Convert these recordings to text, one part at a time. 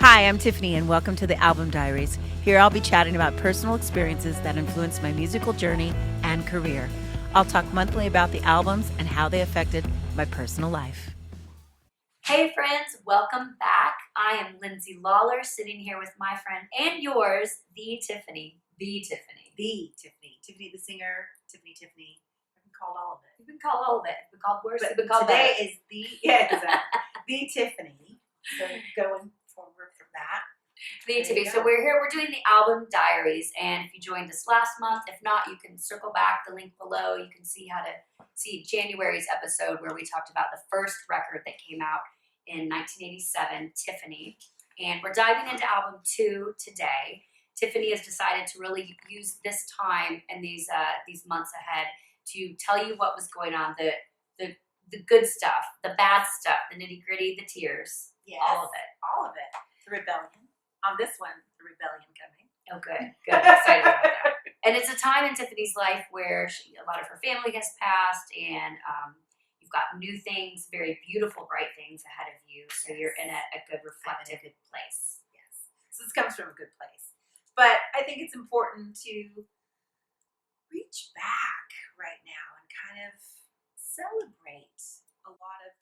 Hi, I'm Tiffany, and welcome to the Album Diaries. Here I'll be chatting about personal experiences that influenced my musical journey and career. I'll talk monthly about the albums and how they affected my personal life. Hey friends, welcome back. I am Lyndsay Lawler, sitting here with my friend and yours, the Tiffany. Tiffany the singer, Tiffany. I've been called all of it. You've been called all of it. You've been called worse. But You've been called today better. is exactly. The Tiffany. So going forward from that. The Tiffany. So we're here, we're doing the Album Diaries, and if you joined us last month, if not, you can circle back the link below. You can see how to see January's episode where we talked about the first record that came out in 1987, Tiffany. And we're diving into album 2 today. Tiffany has decided to really use this time and these months ahead to tell you what was going on, the good stuff, the bad stuff, the nitty gritty, the tears, Yes, all of it. All of it. The rebellion. On this one, the rebellion coming. Oh, good. I'm excited about that. And it's a time in Tiffany's life where a lot of her family has passed, and you've got new things, very beautiful, bright things ahead of you. So you're in a good, reflective place. Yes. So this comes from a good place. But I think it's important to reach back right now and kind of celebrate a lot of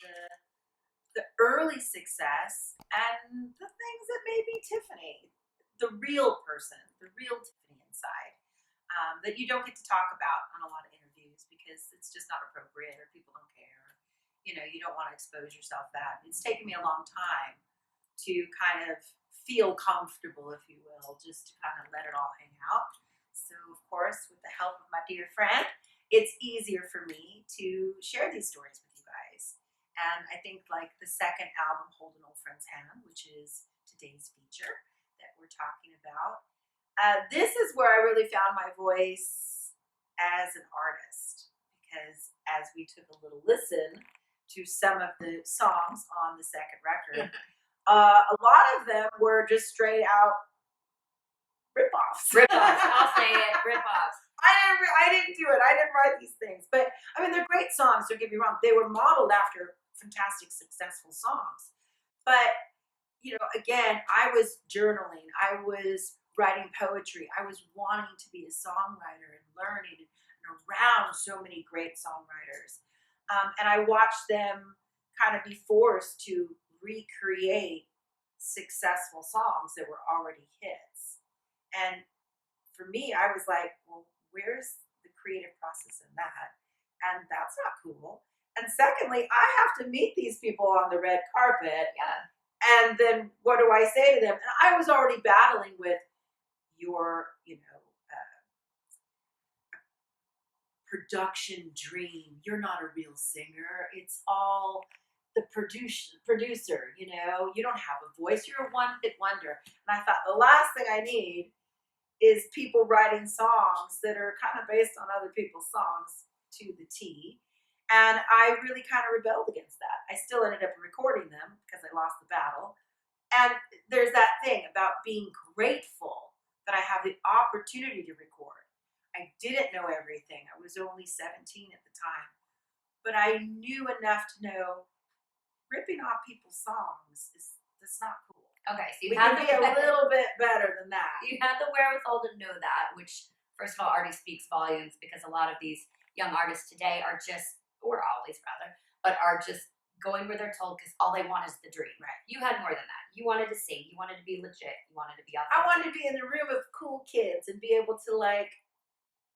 the early success and the things that made me Tiffany, the real person, the real Tiffany inside, that you don't get to talk about on a lot of interviews because it's just not appropriate or people don't care. You know, you don't want to expose yourself that. It's taken me a long time to kind of feel comfortable, if you will, just to kind of let it all hang out. So, of course, with the help of my dear friend, it's easier for me to share these stories with you guys. And I think like the second album, Hold an Old Friend's Hand, which is today's feature that we're talking about, this is where I really found my voice as an artist, because as we took a little listen to some of the songs on the second record, a lot of them were just straight out rip-offs. Rip-offs. I'll say it. Rip-offs. I didn't do it. I didn't write these things. But, I mean, they're great songs. Don't get me wrong. They were modeled after fantastic, successful songs. But, you know, again, I was journaling. I was writing poetry. I was wanting to be a songwriter and learning and around so many great songwriters. And I watched them kind of be forced to recreate successful songs that were already hits. And for me, I was like, well, where's the creative process in that? And that's not cool. And secondly, I have to meet these people on the red carpet. Yeah. And then what do I say to them? And I was already battling with your, production dream. You're not a real singer. It's all the producer, you don't have a voice. You're a one-hit wonder. And I thought the last thing I need is people writing songs that are kind of based on other people's songs to the T. And I really kind of rebelled against that. I still ended up recording them because I lost the battle. And there's that thing about being grateful that I have the opportunity to record. I didn't know everything. I was only 17 at the time. But I knew enough to know ripping off people's songs that's not cool. Okay, so we can be a little bit better than that. You had the wherewithal to know that, which, first of all, already speaks volumes, because a lot of these young artists today are just, or always rather, but are just going where they're told because all they want is the dream. Right. You had more than that. You wanted to sing. You wanted to be legit. You wanted to be authentic. I wanted to be in the room of cool kids and be able to,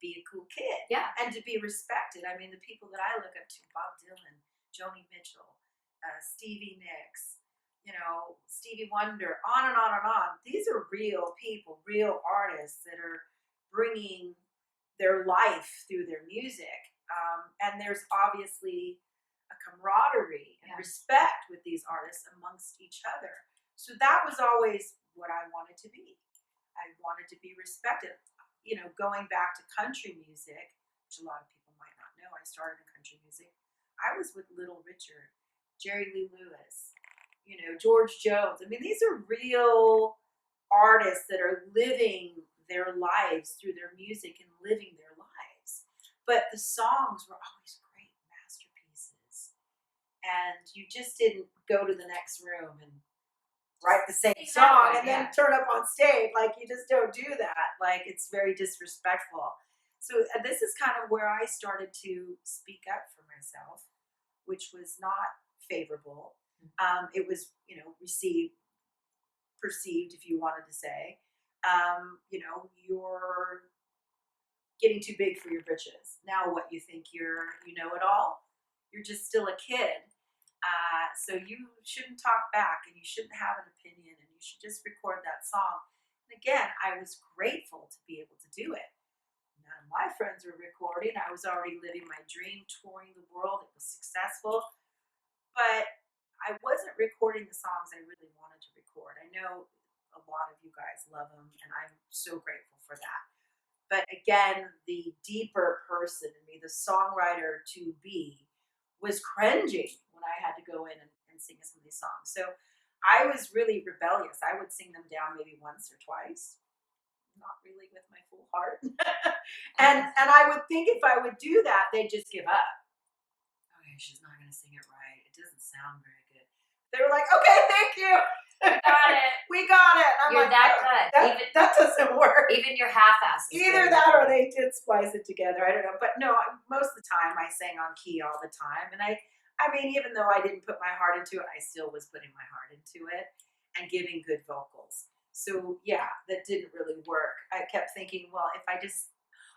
be a cool kid. Yeah. And to be respected. I mean, the people that I look up to, Bob Dylan, Joni Mitchell, Stevie Nicks, Stevie Wonder, on and on and on. These are real people, real artists that are bringing their life through their music. And there's obviously a camaraderie and respect with these artists amongst each other. So that was always what I wanted to be. I wanted to be respected. Going back to country music, which a lot of people might not know, I started in country music. I was with Little Richard, Jerry Lee Lewis, George Jones. I mean, these are real artists that are living their lives through their music and living their lives. But the songs were always great masterpieces. And you just didn't go to the next room and write the same Sing that song one, and then turn up on stage. Like, you just don't do that. Like, it's very disrespectful. So this is kind of where I started to speak up for myself, which was not favorable. It was, perceived, if you wanted to say, you're getting too big for your britches. Now what, you think you know it all? You're just still a kid. So you shouldn't talk back, and you shouldn't have an opinion, and you should just record that song. And again, I was grateful to be able to do it. None of my friends were recording. I was already living my dream, touring the world. It was successful. But I wasn't recording the songs I really wanted to record. I know a lot of you guys love them, and I'm so grateful for that. But again, the deeper person in me, the songwriter to be, was cringing when I had to go in and sing some of these songs. So I was really rebellious. I would sing them down maybe once or twice, not really with my full heart. and I would think if I would do that, they'd just give up. Okay, she's not going to sing it right. It doesn't sound very good. They were like, okay, thank you. We got it. We got it. I'm You're like, that oh, good. that doesn't work. Even your half-ass. Either that or they did splice it together. I don't know. But no, most of the time I sang on key all the time. And I mean, even though I didn't put my heart into it, I still was putting my heart into it and giving good vocals. So yeah, that didn't really work. I kept thinking, well, if I just,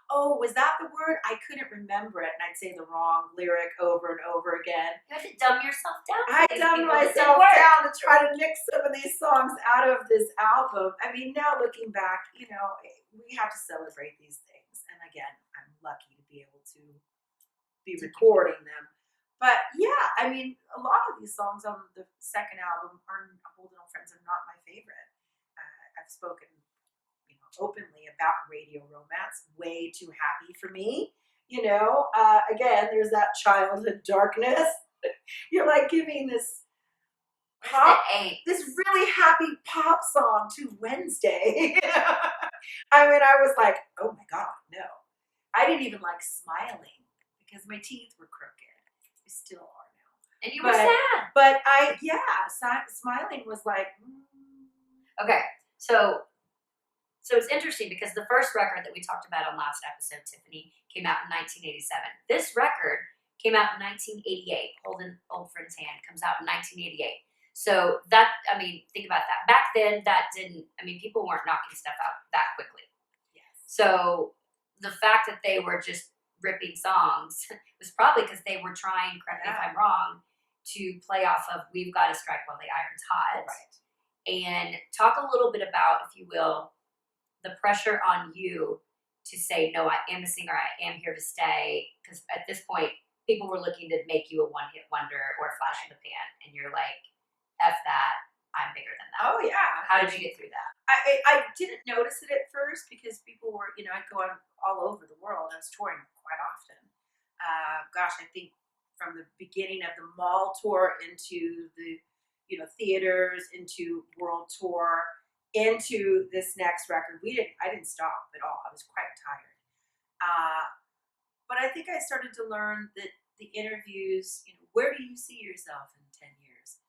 was that the word? I couldn't remember it, and I'd say the wrong lyric over and over again. You have to dumb yourself down. I dumbed myself down to try to mix some of these songs out of this album. I mean, now looking back, we have to celebrate these things. And again, I'm lucky to be able to be recording them. But yeah, I mean, a lot of these songs on the second album, Holding On Friends, are not my favorite. I've spoken openly about radio romance. Way too happy for me. Again, there's that childhood darkness. You're like giving this really happy pop song to Wednesday. I mean, I was like, oh my God, no. I didn't even like smiling because my teeth were crooked. They still are now. And you were sad. But smiling was like, Okay, so it's interesting because the first record that we talked about on last episode, Tiffany, came out in 1987. This record came out in 1988. Holding Old Friend's Hand comes out in 1988. So think about that. Back then, people weren't knocking stuff out that quickly. Yes. So the fact that they were just ripping songs was probably because they were trying, correct me if I'm wrong, to play off of We've Got to Strike While the Iron's Hot. Right. And talk a little bit about, if you will, the pressure on you to say, no, I am a singer, I am here to stay. Because at this point, people were looking to make you a one-hit wonder or a flash in the pan. And you're like, F that, I'm bigger than that. Oh, yeah. How did you get through that? I didn't notice it at first because people were, I'd go on all over the world. I was touring quite often. I think from the beginning of the mall tour into the, theaters, into world tour, into this next record, I didn't stop at all. I was quite tired. But I think I started to learn that the interviews, where do you see yourself in 10 years?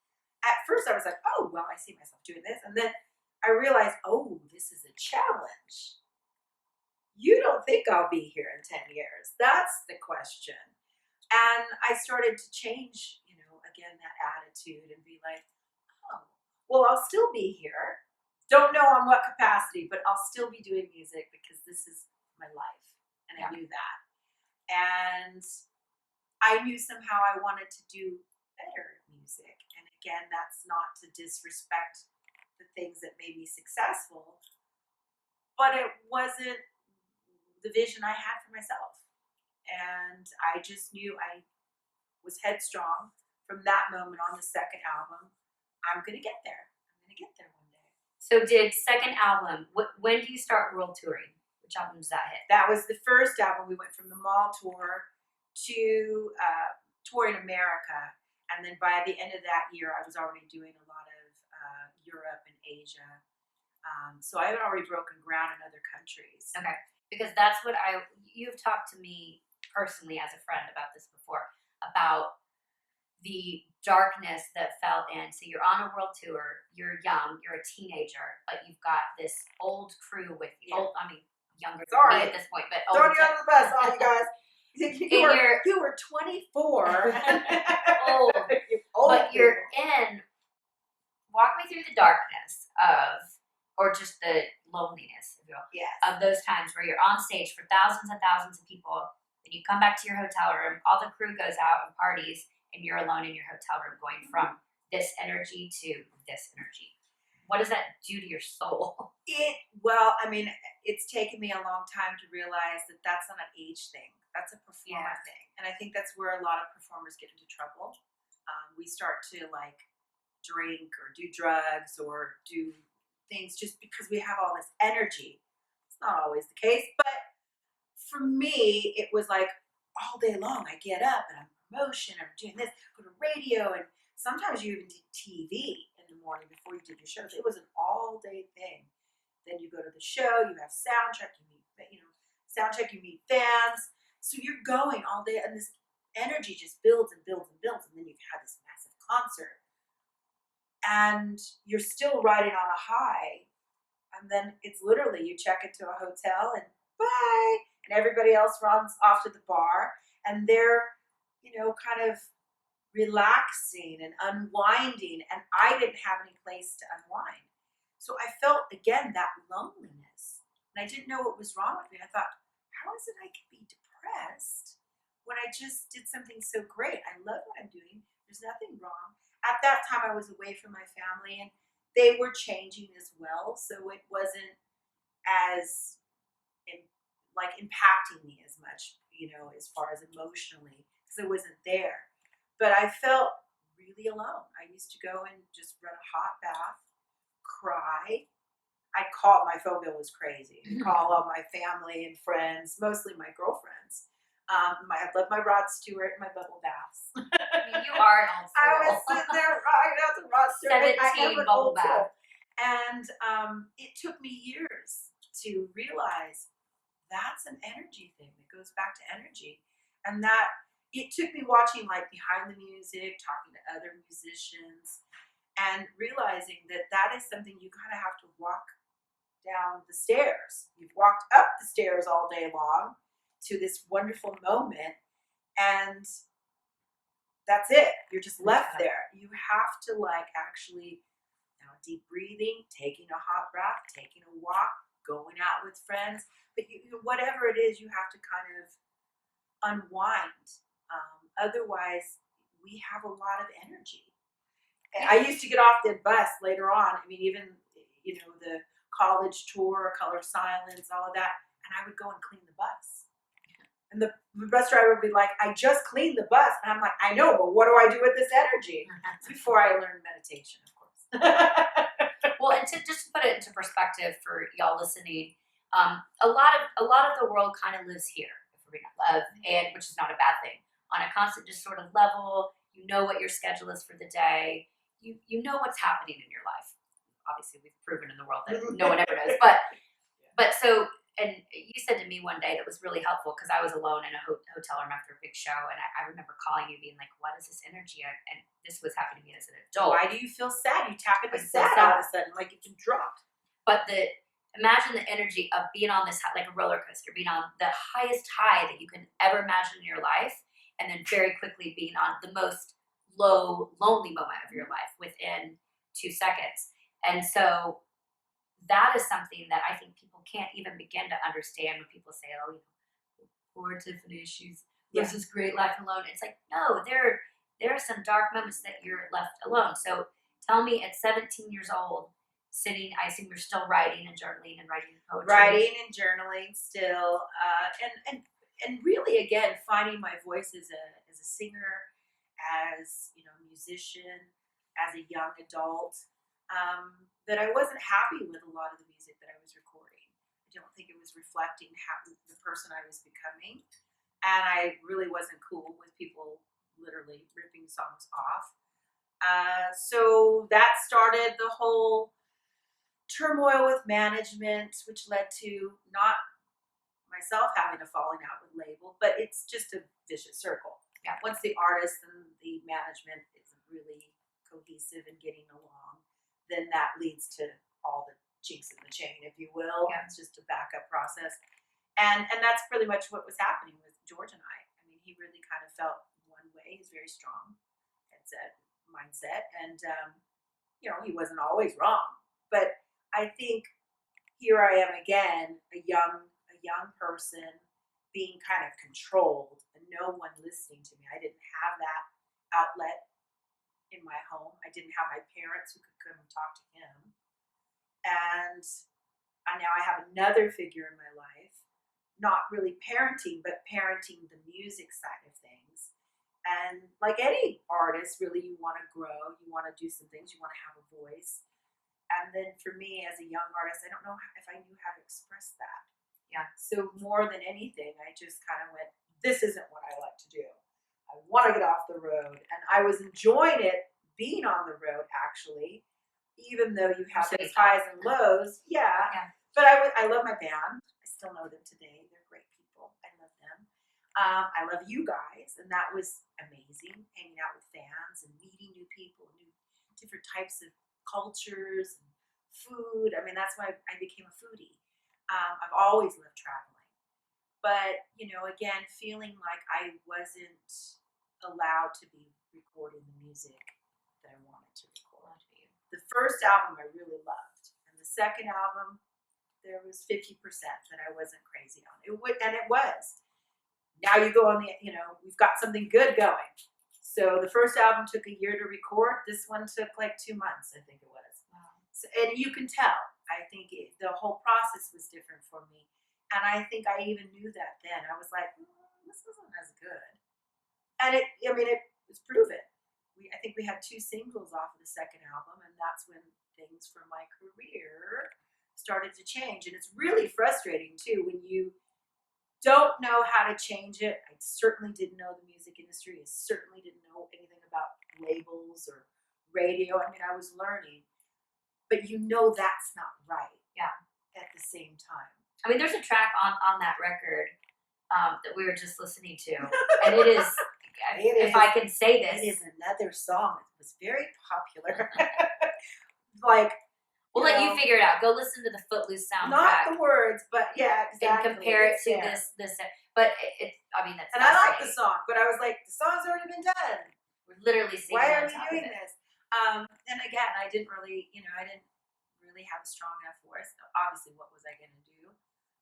At first I was like, oh, well, I see myself doing this. And then I realized, oh, this is a challenge. You don't think I'll be here in 10 years. That's the question. And I started to change, again, that attitude and be like, oh, well, I'll still be here. Don't know on what capacity, but I'll still be doing music because this is my life. And I knew that. And I knew somehow I wanted to do better music. And again, that's not to disrespect the things that made me successful, but it wasn't the vision I had for myself. And I just knew I was headstrong from that moment on the second album. I'm going to get there. I'm going to get there one day. So did second album, when do you start world touring? Which album does that hit? That was the first album. We went from the mall tour to touring America. And then by the end of that year, I was already doing a lot of Europe and Asia. So I had already broken ground in other countries. Okay. Because that's what you've talked to me personally as a friend about this before, about the darkness that fell in. So you're on a world tour, you're young, you're a teenager, but you've got this old crew with you. Yeah. I mean, younger Sorry. than me at this point, but Throwing older. you under the bus, all you guys. You were 24. Old. Old But you're people. in, walk me through the darkness of, or just the loneliness, if you will, Yes. of those times where you're on stage for thousands and thousands of people, and you come back to your hotel room, all the crew goes out and parties, and you're alone in your hotel room going from this energy to this energy. What does that do to your soul? Well, I mean, it's taken me a long time to realize that that's not an age thing. That's a performer thing. And I think that's where a lot of performers get into trouble. We start to like drink or do drugs or do things just because we have all this energy. It's not always the case, but for me, it was like all day long. I get up and I'm promotion, I'm doing this, go to radio, and sometimes you even did TV in the morning before you did your shows. It was an all day thing. Then you go to the show, you have sound check, you meet fans. So you're going all day, and this energy just builds and builds and builds, and then you've had this massive concert, and you're still riding on a high, and then it's literally you check into a hotel and bye, and everybody else runs off to the bar, and they're kind of relaxing and unwinding, and I didn't have any place to unwind. So I felt again that loneliness, and I didn't know what was wrong with me. I thought, how is it I can be depressed when I just did something so great? I love what I'm doing. There's nothing wrong. At that time, I was away from my family, and they were changing as well, so it wasn't as impacting me as much, as far as emotionally, because it wasn't there. But I felt really alone. I used to go and just run a hot bath, cry. I'd call, my phone bill was crazy. I'd call all my family and friends, mostly my girlfriends. I love my Rod Stewart and my bubble baths. I mean, you are an old soul. I was sitting there right out the Rod Stewart. 17 bubble bath. And it took me years to realize that's an energy thing. It goes back to energy. And that it took me watching like Behind the Music, talking to other musicians, and realizing that that is something you kind of have to walk down the stairs. You've walked up the stairs all day long to this wonderful moment, and that's it. You're just left there. You have to actually deep breathing, taking a hot bath, taking a walk, going out with friends. But whatever it is, you have to kind of unwind. Otherwise, we have a lot of energy. I used to get off the bus later on. I mean, even the college tour, Color Silence, all of that, and I would go and clean the bus. And the bus driver would be like, "I just cleaned the bus," and I'm like, "I know, but what do I do with this energy?" It's before I learned meditation, of course. Well, and to just put it into perspective for y'all listening, a lot of the world kind of lives here, if we're being love, and which is not a bad thing. On a constant, just sort of level, you know what your schedule is for the day. You know what's happening in your life. Obviously, we've proven in the world that no one ever knows. But so, and you said to me one day that was really helpful because I was alone in a hotel room after a big show, and I remember calling you, being like, "What is this energy?" And this was happening to me as an adult. Why do you feel sad? You tap into I feel sad all of a sudden, like you've been dropped. But imagine the energy of being on this, like a roller coaster, being on the highest high that you can ever imagine in your life, and then very quickly being on the most low, lonely moment of your life within 2 seconds. And so that is something that I think people can't even begin to understand when people say, "Oh, poor Tiffany, she's lives this great life alone." It's like, no, there are some dark moments that you're left alone. So tell me, at 17 years old, sitting, I assume you're still writing and journaling and writing poetry. Writing and journaling still, and really again finding my voice as a singer, as musician, as a young adult. That I wasn't happy with a lot of the music that I was recording. I don't think it was reflecting the person I was becoming, and I really wasn't cool with people literally ripping songs off. So that started the whole turmoil with management, which led to not myself having a falling out with label, but it's just a vicious circle. Yeah. Once the artist and the management is really cohesive and getting along, then that leads to all the chinks in the chain, if you will. Yeah. It's just a backup process. And that's pretty much what was happening with George and I. I mean, he really kind of felt one way. He's very strong mindset, and he wasn't always wrong. But I think here I am again, a young person being kind of controlled and no one listening to me. I didn't have that outlet in my home. I didn't have my parents who could come and talk to him. And now I have another figure in my life, not really parenting, but parenting the music side of things. And like any artist, really, you want to grow, you want to do some things, you want to have a voice. And then for me as a young artist, I don't know if I knew how to express that. Yeah. So more than anything, I just kind of went, this isn't what I like to do. I want to get off the road. And I was enjoying it being on the road, actually, even though you have those highs and lows. Yeah. But I love my band. I still know them today. They're great people. I love them. I love you guys. And that was amazing, hanging out with fans and meeting new people, new different types of cultures and food. I mean, that's why I became a foodie. I've always loved traveling. But, again, feeling like I wasn't allowed to be recording the music that I wanted to record. The first album I really loved. And the second album, there was 50% that I wasn't crazy on. It was. Now you go on we've got something good going. So the first album took a year to record. This one took like 2 months, I think it was. Wow. So, and you can tell. I think the whole process was different for me. And I think I even knew that then. I was like, this isn't as good. And it was proven. I think we had 2 singles off of the second album, and that's when things for my career started to change. And it's really frustrating, too, when you don't know how to change it. I certainly didn't know the music industry. I certainly didn't know anything about labels or radio. I mean, I was learning. But that's not right. Yeah. At the same time. I mean, there's a track on that record that we were just listening to. And it is, if I can say this. It is another song that was very popular. We'll let you figure it out. Go listen to the Footloose soundtrack. Not the words, but yeah, exactly. And compare it to this. But that's. And I like the song, but I was like, the song's already been done. We're literally singing. Why are we doing this? And again, I didn't really, have a strong enough voice. Obviously, what was I going to do?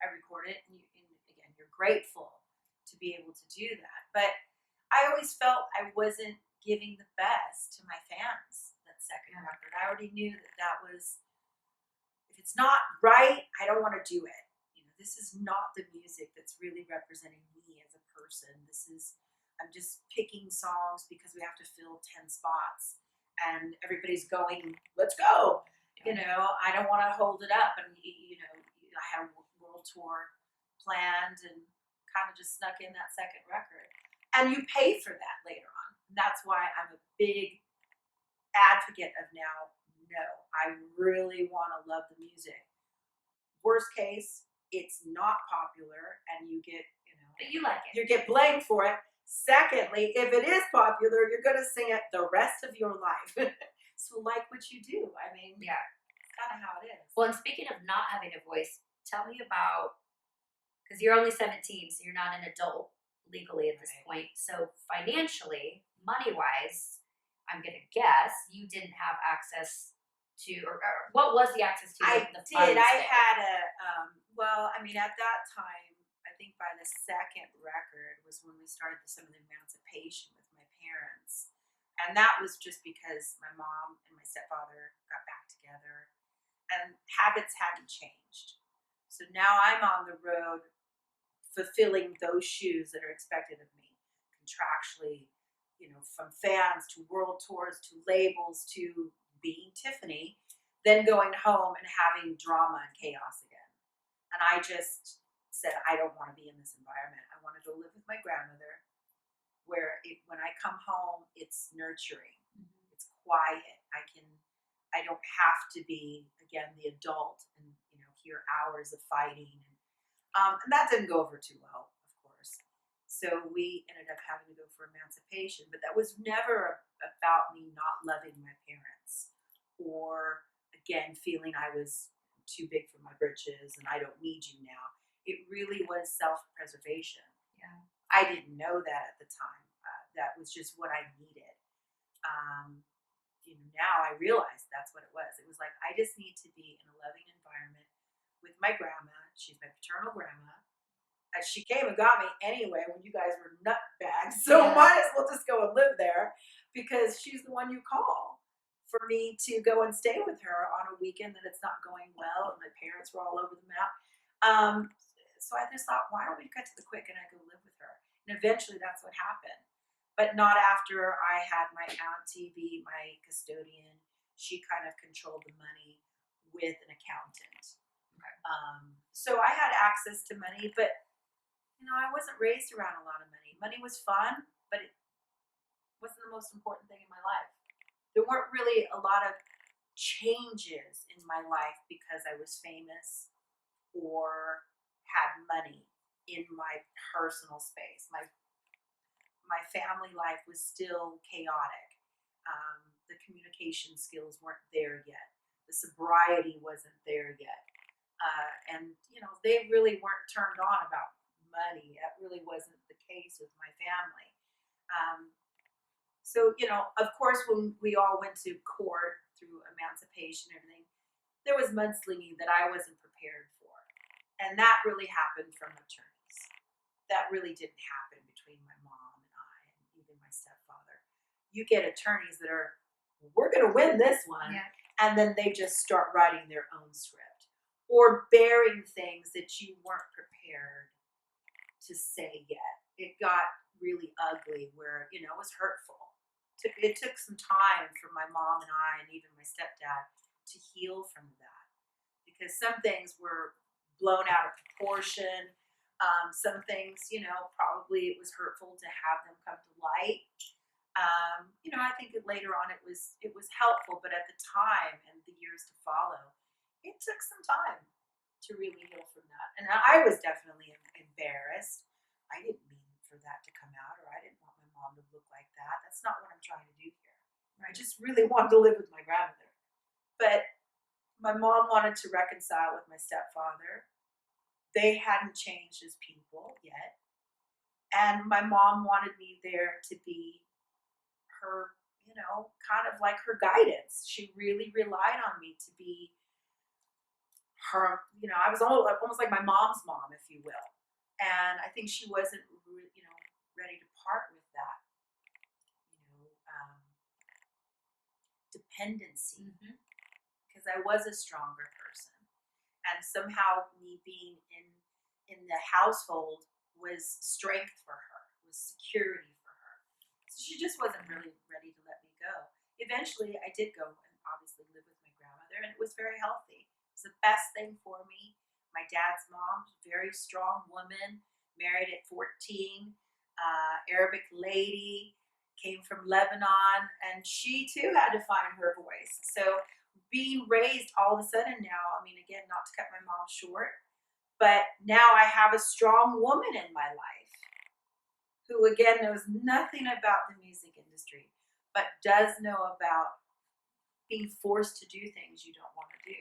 I recorded it, and again, you're grateful to be able to do that. But I always felt I wasn't giving the best to my fans. That second record, I already knew that was. If it's not right, I don't want to do it. This is not the music that's really representing me as a person. I'm just picking songs because we have to fill 10 spots, and everybody's going, let's go. I don't want to hold it up. And, I had a world tour planned and kind of just snuck in that second record. And you pay for that later on. And that's why I'm a big advocate of now, no, I really want to love the music. Worst case, it's not popular and you get, But you like it. You get blamed for it. Secondly, if it is popular, you're going to sing it the rest of your life. So like what you do. I mean, yeah, it's kind of how it is. Well, and speaking of not having a voice, tell me about, because you're only 17, so you're not an adult legally at this point. So financially, money-wise, I'm going to guess you didn't have access to, or what was the access to? I the did. I there? had at that time, I think by the second record was when we started some of the emancipation with my parents. And that was just because my mom and my stepfather got back together and habits hadn't changed. So now I'm on the road fulfilling those shoes that are expected of me contractually, from fans to world tours to labels to being Tiffany, then going home and having drama and chaos again. And I just said, I don't want to be in this environment. I want to go live with my grandmother where when I come home, it's nurturing. Mm-hmm. It's quiet. I don't have to be, again, the adult and, hear hours of fighting. And that didn't go over too well, of course. So we ended up having to go for emancipation, but that was never about me not loving my parents or, again, feeling I was too big for my britches and I don't need you now. It really was self-preservation. Yeah. I didn't know that at the time. That was just what I needed. Now I realize that's what it was. It was like, I just need to be in a loving environment with my grandma. She's my paternal grandma. She came and got me anyway when you guys were nutbags. So might as well just go and live there because she's the one you call for me to go and stay with her on a weekend that it's not going well and my parents were all over the map. So I just thought, why don't we cut to the quick and I go live with her? And eventually that's what happened. But not after I had my auntie be my custodian. She kind of controlled the money with an accountant. Okay. So I had access to money, but I wasn't raised around a lot of money. Money was fun, but it wasn't the most important thing in my life. There weren't really a lot of changes in my life because I was famous or had money in my personal space. My family life was still chaotic. The communication skills weren't there yet. The sobriety wasn't there yet. And they really weren't turned on about money. That really wasn't the case with my family. So, of course, when we all went to court through emancipation and everything, there was mudslinging that I wasn't prepared for. And that really happened from attorneys. That really didn't happen between my mom and I and even my stepfather. You get attorneys that are, we're going to win this one. Yeah. And then they just start writing their own script or bearing things that you weren't prepared to say yet. It got really ugly where, it was hurtful. It took some time for my mom and I and even my stepdad to heal from that because some things were blown out of proportion. Some things, probably it was hurtful to have them come to light. I think that later on it was helpful, but at the time and the years to follow, it took some time to really heal from that. And I was definitely embarrassed. I didn't mean for that to come out, or I didn't want my mom to look like that. That's not what I'm trying to do here. I just really wanted to live with my grandmother. But my mom wanted to reconcile with my stepfather. They hadn't changed as people yet. And my mom wanted me there to be her, kind of like her guidance. She really relied on me to be her, I was almost like my mom's mom, if you will. And I think she wasn't, ready to part with that, dependency, because I was a stronger person, and somehow me being in the household was strength for her, was security for her. So she just wasn't really ready to let me go. Eventually, I did go and obviously live with my grandmother, and it was very healthy. It was the best thing for me. My dad's mom, very strong woman, married at 14, Arabic lady, came from Lebanon, and she too had to find her voice. So being raised all of a sudden now, again, not to cut my mom short, but now I have a strong woman in my life who, again, knows nothing about the music industry, but does know about being forced to do things you don't want to do.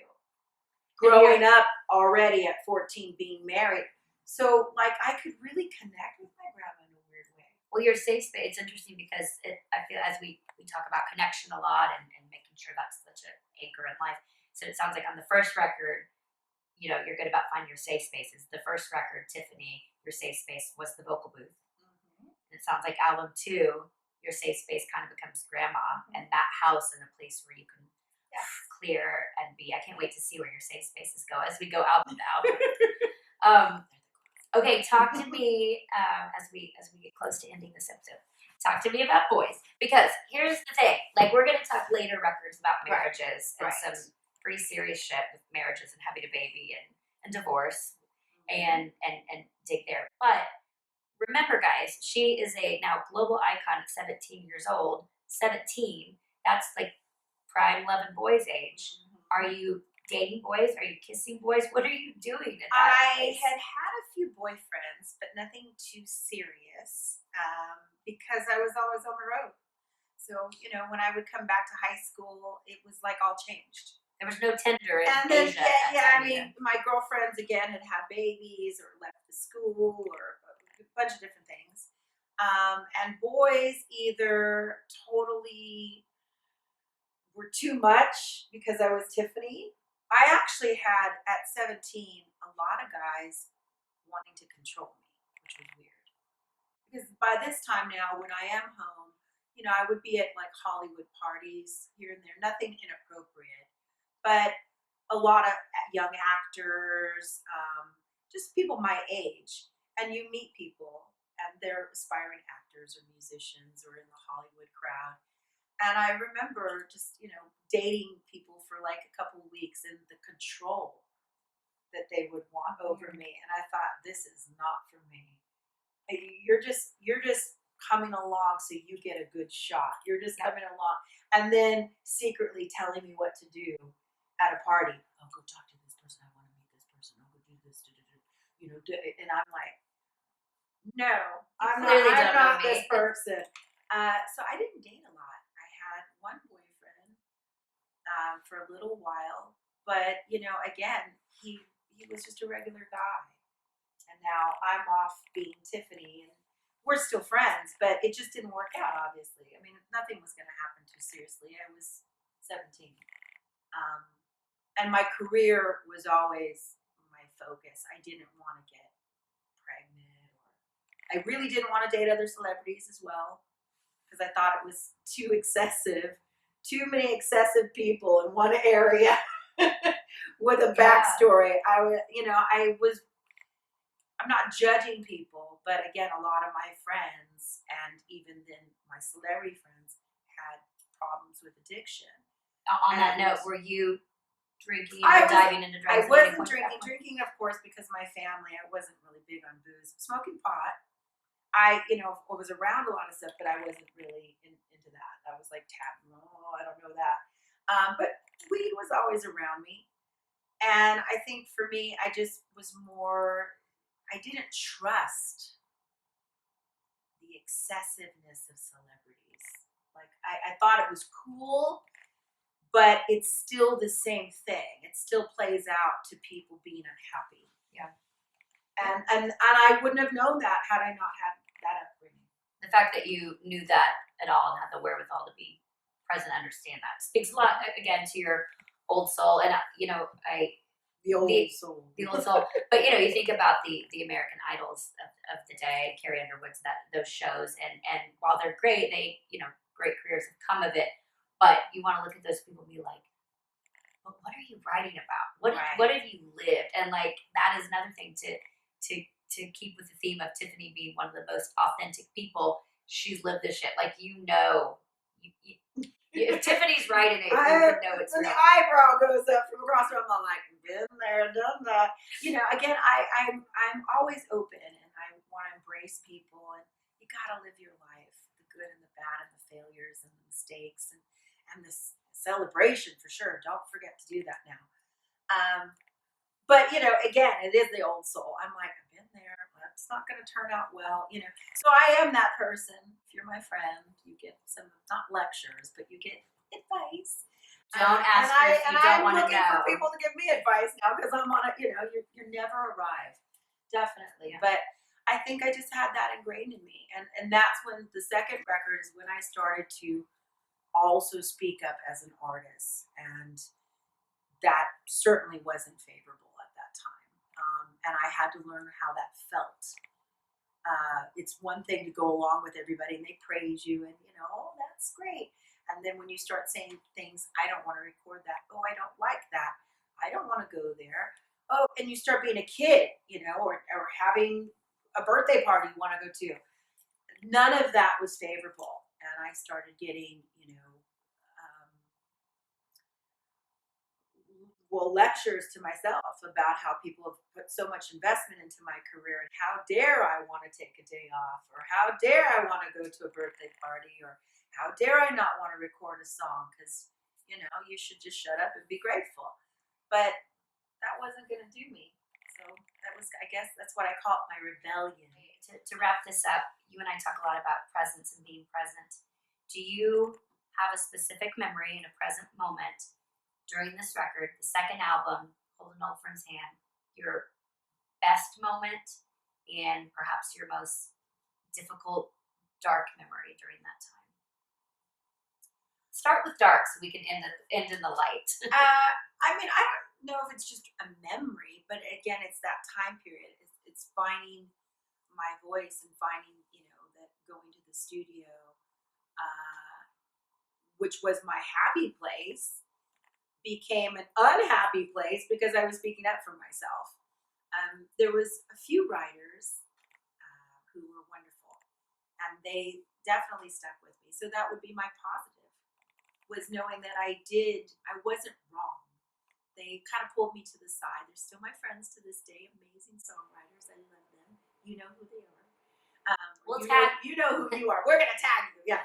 Growing up already at 14, being married. So, I could really connect with my grandma in a weird way. Well, your safe space, it's interesting because I feel as we talk about connection a lot and making sure that's such an anchor in life. So it sounds like on the first record, you're good about finding your safe spaces. The first record, Tiffany, your safe space was the vocal booth. Mm-hmm. And it sounds like album 2, your safe space kind of becomes grandma and that house and a place where you can clear and be. I can't wait to see where your safe spaces go as we go album to album. Okay, talk to me as we get close to ending this episode. Talk to me about boys, because here's the thing. We're going to talk later records about marriages and some pretty serious shit with marriages and having a baby and divorce and dig there. But remember, guys, she is a now global icon at 17 years old. 17. That's prime love and boys age. Are you dating boys? Are you kissing boys? What are you doing at that I place? had a few boyfriends, but nothing too serious because I was always on the road. So, when I would come back to high school, it was like all changed. There was no Tinder in And then, Asia at that I time mean, either. my girlfriends again had babies or left the school or a bunch of different things. And boys either totally were too much because I was Tiffany. I actually had at 17 a lot of guys wanting to control me, which was weird. Because by this time now, when I am home, I would be at like Hollywood parties here and there, nothing inappropriate, but a lot of young actors, just people my age. And you meet people and they're aspiring actors or musicians or in the Hollywood crowd. And I remember just, dating people for like a couple of weeks and the control that they would want over me. And I thought, this is not for me. You're just coming along so you get a good shot. You're just coming along and then secretly telling me what to do at a party. Oh, go talk to this person. I want to meet this person. Oh, go do this. And I'm like, no, I'm not this person. So I didn't date a lot. I had one boyfriend for a little while, but again, he was just a regular guy. And now I'm off being Tiffany, and we're still friends, but it just didn't work out, obviously. I mean, nothing was going to happen too seriously. I was 17. And my career was always my focus. I didn't want to get pregnant, or I really didn't want to date other celebrities as well, because I thought it was too excessive, too many excessive people in one area with a backstory. I'm not judging people, but again, a lot of my friends and even then my celebrity friends had problems with addiction. On that note, were you drinking or diving into drugs? I wasn't drinking, of course, because my family, I wasn't really big on booze. Smoking pot, I was around a lot of stuff, but I wasn't really into that. I was like, I don't know that. But weed was always around me. And I think for me, I just was more, I didn't trust the excessiveness of celebrities. Like, I thought it was cool, but it's still the same thing. It still plays out to people being unhappy. Yeah. And I wouldn't have known that had I not had that upbringing. The fact that you knew that at all and had the wherewithal to be present and understand that speaks a lot, again, to your old soul. And, The old soul. But you think about the American Idols of the day, Carrie Underwood's, those shows, and while they're great, they great careers have come of it. But you want to look at those people and be like, well, what are you writing about? What have you lived? And like that is another thing to keep with the theme of Tiffany being one of the most authentic people. She's lived this shit. Like if Tiffany's writing it, you can know it's real. The eyebrow goes up from across the room. I'm like, been there, done that. Again, I'm always open, and I want to embrace people. And you gotta live your life, the good and the bad, and the failures and the mistakes, and the celebration for sure. Don't forget to do that now. But again, it is the old soul. I'm like, I've been there. It's not going to turn out well. So I am that person. If you're my friend, you get some, not lectures, but you get advice. Don't ask her if you don't want to know. I'm looking for people to give me advice now because I'm on a, you're never arrived. Definitely. Yeah. But I think I just had that ingrained in me. And that's when the second record is when I started to also speak up as an artist. And that certainly wasn't favorable at that time. And I had to learn how that felt. It's one thing to go along with everybody and they praise you and, oh, that's great. And then when you start saying things, I don't want to record that. Oh, I don't like that. I don't want to go there. Oh, and you start being a kid, or having a birthday party you want to go to. None of that was favorable. And I started getting, lectures to myself about how people have put so much investment into my career and how dare I want to take a day off, or how dare I want to go to a birthday party, or how dare I not want to record a song because, you should just shut up and be grateful. but that wasn't going to do me. So I guess that's what I call it, my rebellion. To wrap this up, you and I talk a lot about presence and being present. Do you have a specific memory in a present moment during this record, the second album, Hold an Old Friend's Hand, your best moment and perhaps your most difficult, dark memory during that time? Start with dark so we can end in the light. I mean, I don't know if it's just a memory, but again, it's that time period. It's finding my voice and finding, that going to the studio, which was my happy place, became an unhappy place because I was speaking up for myself. There was a few writers who were wonderful, and they definitely stuck with me. So that would be my positive, was knowing that I wasn't wrong. They kind of pulled me to the side. They're still my friends to this day, amazing songwriters. I love them. You know who they are. We'll tag. You know who you are. We're going to tag you. Yeah.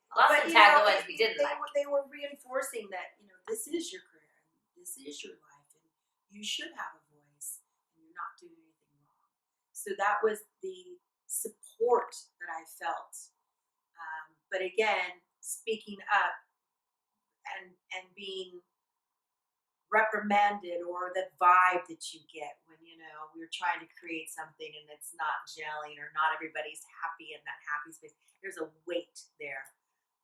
Lots of tag the ones we didn't like. They were reinforcing that, this is your career, and this is your life, and you should have a voice, and you're not doing anything wrong. So that was the support that I felt. But again, speaking up and being reprimanded, or the vibe that you get when we're trying to create something and it's not gelling, or not everybody's happy in that happy space. There's a weight there,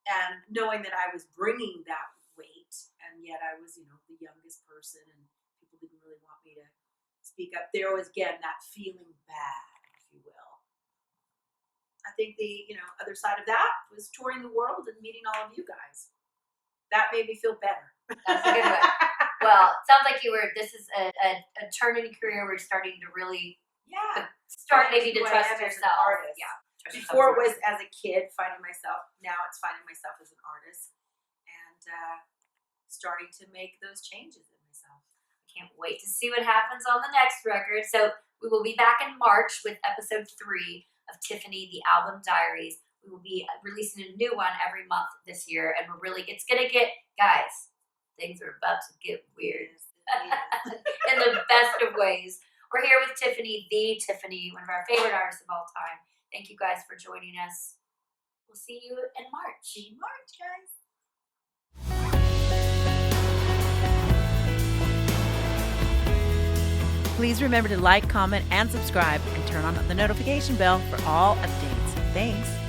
and knowing that I was bringing that weight, and yet I was the youngest person, and people didn't really want me to speak up. There was, again, that feeling bad, if you will. I think the other side of that was touring the world and meeting all of you guys. That made me feel better. That's a good one. Well, it sounds like this is a turn in your career where you're starting to really start maybe to trust yourself. Yeah. Before it was as a kid finding myself. Now it's finding myself as an artist, and starting to make those changes in myself. I can't wait to see what happens on the next record. So we will be back in March with episode 3 of Tiffany, the Album Diaries. We will be releasing a new one every month this year, and it's gonna get, guys, things are about to get weird in the best of ways. We're here with Tiffany, the Tiffany, one of our favorite artists of all time. Thank you guys for joining us. We'll see you in March. See you in March, guys. Please remember to like, comment, and subscribe, and turn on the notification bell for all updates. Thanks.